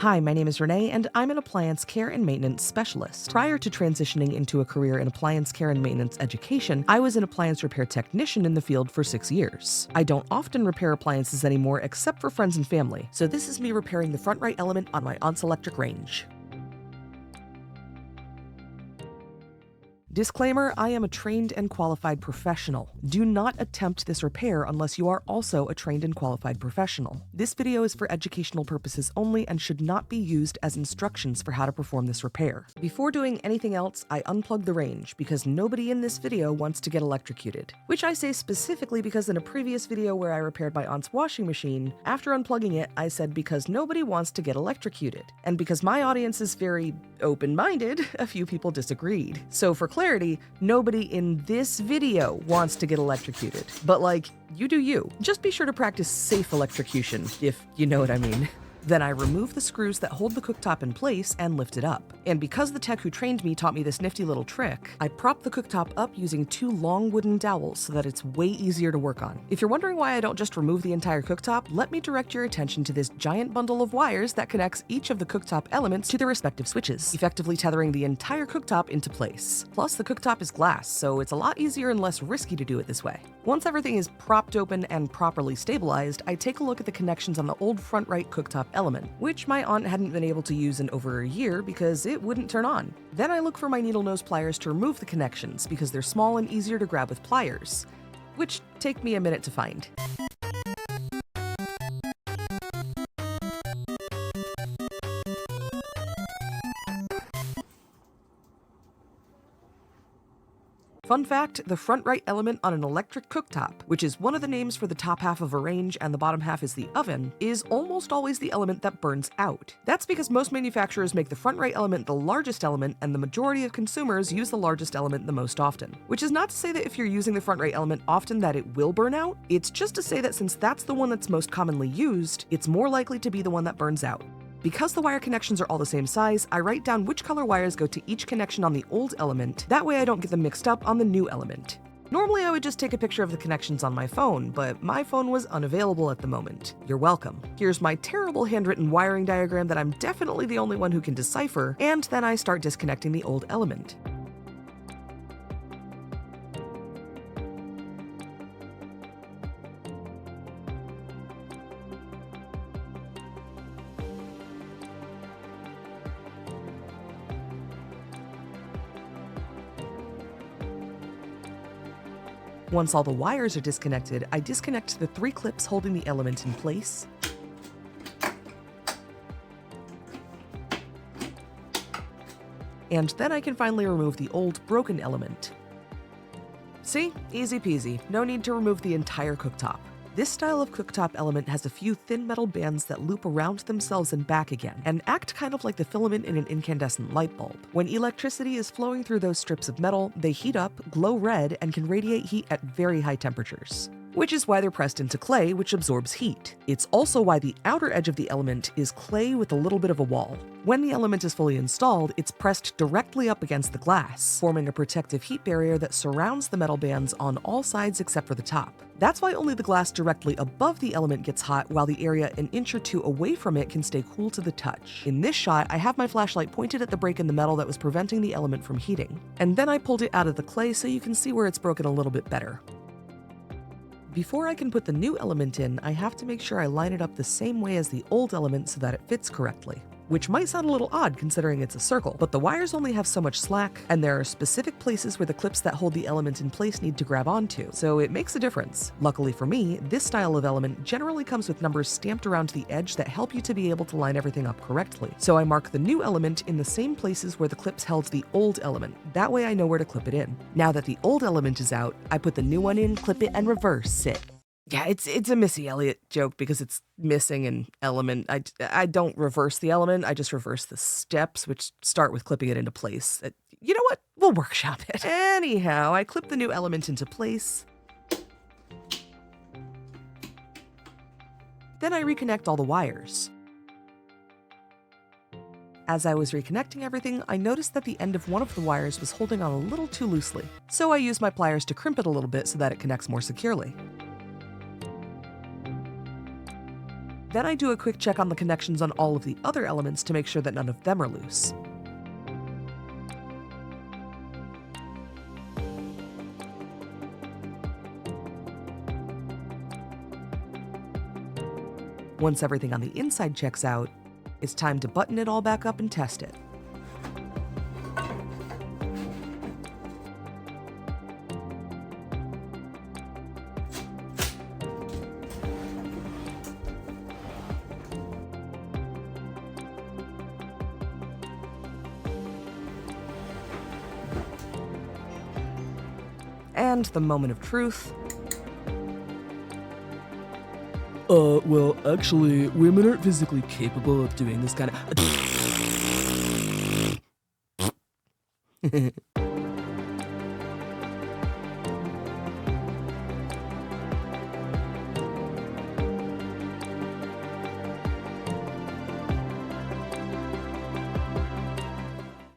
Hi, my name is Renee, and I'm an appliance care and maintenance specialist. Prior to transitioning into a career in appliance care and maintenance education, I was an appliance repair technician in the field for 6 years. I don't often repair appliances anymore except for friends and family, so this is me repairing the front right element on my Once electric range. Disclaimer, I am a trained and qualified professional. Do not attempt this repair unless you are also a trained and qualified professional. This video is for educational purposes only and should not be used as instructions for how to perform this repair. Before doing anything else, I unplug the range because nobody in this video wants to get electrocuted. Which I say specifically because in a previous video where I repaired my aunt's washing machine, after unplugging it, I said because nobody wants to get electrocuted. And because my audience is very open-minded, a few people disagreed. So for clarity, nobody in this video wants to get electrocuted. But like, you do you. Just be sure to practice safe electrocution, if you know what I mean. Then I remove the screws that hold the cooktop in place and lift it up. And because the tech who trained me taught me this nifty little trick, I prop the cooktop up using 2 long wooden dowels so that it's way easier to work on. If you're wondering why I don't just remove the entire cooktop, let me direct your attention to this giant bundle of wires that connects each of the cooktop elements to their respective switches, effectively tethering the entire cooktop into place. Plus, the cooktop is glass, so it's a lot easier and less risky to do it this way. Once everything is propped open and properly stabilized, I take a look at the connections on the old front right cooktop element, which my aunt hadn't been able to use in over a year because it wouldn't turn on. Then I look for my needle nose pliers to remove the connections because they're small and easier to grab with pliers, which take me a minute to find. Fun fact, the front right element on an electric cooktop, which is one of the names for the top half of a range and the bottom half is the oven, is almost always the element that burns out. That's because most manufacturers make the front right element the largest element and the majority of consumers use the largest element the most often. Which is not to say that if you're using the front right element often that it will burn out, it's just to say that since that's the one that's most commonly used, it's more likely to be the one that burns out. Because the wire connections are all the same size, I write down which color wires go to each connection on the old element, that way I don't get them mixed up on the new element. Normally I would just take a picture of the connections on my phone, but my phone was unavailable at the moment. You're welcome. Here's my terrible handwritten wiring diagram that I'm definitely the only one who can decipher, and then I start disconnecting the old element. Once all the wires are disconnected, I disconnect the 3 clips holding the element in place, and then I can finally remove the old broken element. See? Easy peasy. No need to remove the entire cooktop. This style of cooktop element has a few thin metal bands that loop around themselves and back again, and act kind of like the filament in an incandescent light bulb. When electricity is flowing through those strips of metal, they heat up, glow red, and can radiate heat at very high temperatures. Which is why they're pressed into clay, which absorbs heat. It's also why the outer edge of the element is clay with a little bit of a wall. When the element is fully installed, it's pressed directly up against the glass, forming a protective heat barrier that surrounds the metal bands on all sides except for the top. That's why only the glass directly above the element gets hot, while the area an inch or 2 away from it can stay cool to the touch. In this shot, I have my flashlight pointed at the break in the metal that was preventing the element from heating. And then I pulled it out of the clay so you can see where it's broken a little bit better. Before I can put the new element in, I have to make sure I line it up the same way as the old element so that it fits correctly. Which might sound a little odd considering it's a circle, but the wires only have so much slack, and there are specific places where the clips that hold the element in place need to grab onto, so it makes a difference. Luckily for me, this style of element generally comes with numbers stamped around the edge that help you to be able to line everything up correctly. So I mark the new element in the same places where the clips held the old element. That way I know where to clip it in. Now that the old element is out, I put the new one in, clip it, and reverse it. Yeah, it's a Missy Elliott joke because it's missing an element. I don't reverse the element, I just reverse the steps, which start with clipping it into place. You know what? We'll workshop it. Anyhow, I clip the new element into place. Then I reconnect all the wires. As I was reconnecting everything, I noticed that the end of one of the wires was holding on a little too loosely. So I used my pliers to crimp it a little bit so that it connects more securely. Then I do a quick check on the connections on all of the other elements to make sure that none of them are loose. Once everything on the inside checks out, it's time to button it all back up and test it. And the moment of truth. Well, actually, women aren't physically capable of doing this kind of...